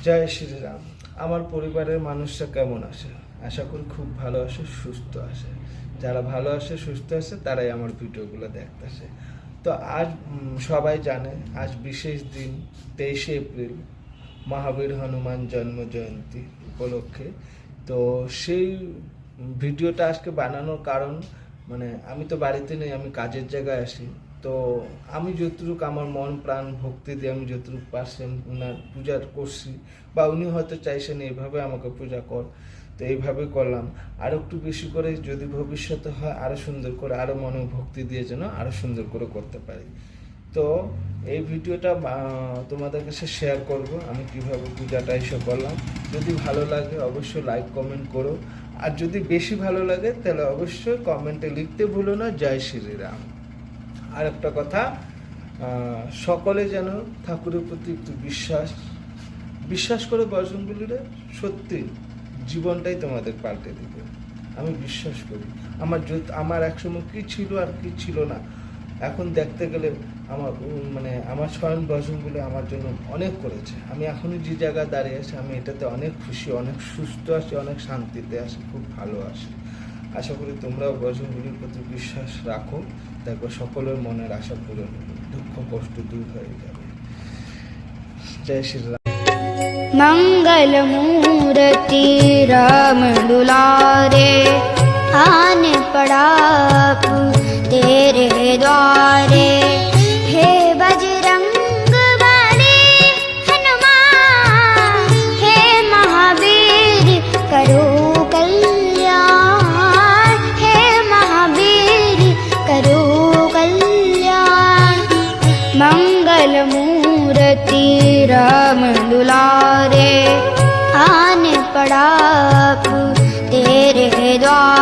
জয় শ্রীরাম। আমার পরিবারের মানুষরা কেমন আছে? আশা করি খুব ভালো আছে, সুস্থ আছে। যারা ভালো আছে, সুস্থ আছে, তারাই আমার ভিডিওগুলো দেখতেছে। তো আজ সবাই জানে আজ বিশেষ দিন 23শে এপ্রিল, মহাবীর হনুমান জন্ম জয়ন্তী উপলক্ষে। তো সেই ভিডিওটা আজকে বানানোর কারণ, আমি তো বাড়িতে নেই, আমি কাজের জায়গায় আসি। তো আমি যতটুকু আমার মন প্রাণ ভক্তি দিয়ে আমি যতটুকু পারছি ওনার পূজা করছি, বা উনি হয়তো চাইছেন এইভাবে আমাকে পূজা কর, তো এইভাবে করলাম। আরও একটু বেশি করে যদি ভবিষ্যতে হয় আরও সুন্দর করে, আরও মনে ভক্তি দিয়ে যেন আরও সুন্দর করে করতে পারি। তো এই ভিডিওটা তোমাদের কাছে শেয়ার করব আমি কিভাবে পূজাটা এসে করলাম। যদি ভালো লাগে অবশ্যই লাইক কমেন্ট করো, আর যদি বেশি ভালো লাগে তাহলে অবশ্যই কমেন্টে লিখতে ভুলো না জয় শ্রীরাম। আর একটা কথা, সকলে যেন ঠাকুরের প্রতি একটু বিশ্বাস করে বজরংবলীরে, সত্যি জীবনটাই তোমাদের পাল্টে দিবে। আমি বিশ্বাস করি। আমার একসময় কী ছিল আর কি ছিল না, এখন দেখতে গেলে আমার স্বয়ং বজরংবলী আমার জন্য অনেক করেছে। আমি এখনই যে জায়গায় দাঁড়িয়ে আছি, আমি এটাতে অনেক খুশি, অনেক সুস্থ আছি, অনেক শান্তিতে আছি, খুব ভালো আছি। আশা করি তোমরাও বজরংবলীর প্রতি বিশ্বাস রাখো, দেখো সকলের মনের আশা পূরণ হবে, দুঃখ কষ্ট দূর হয়ে যাবে। জয় শ্রীরাম। मंगल मूर्ति राम दुलारे, आन पड़ा तेरे द्वारे। हे बजरंग बली हनुमान, हे महावीर करो कल्याण, हे महावीर करो कल्याण। मंगल मूर्ति राम दुलारे, आन पड़ा तेरे द्वार।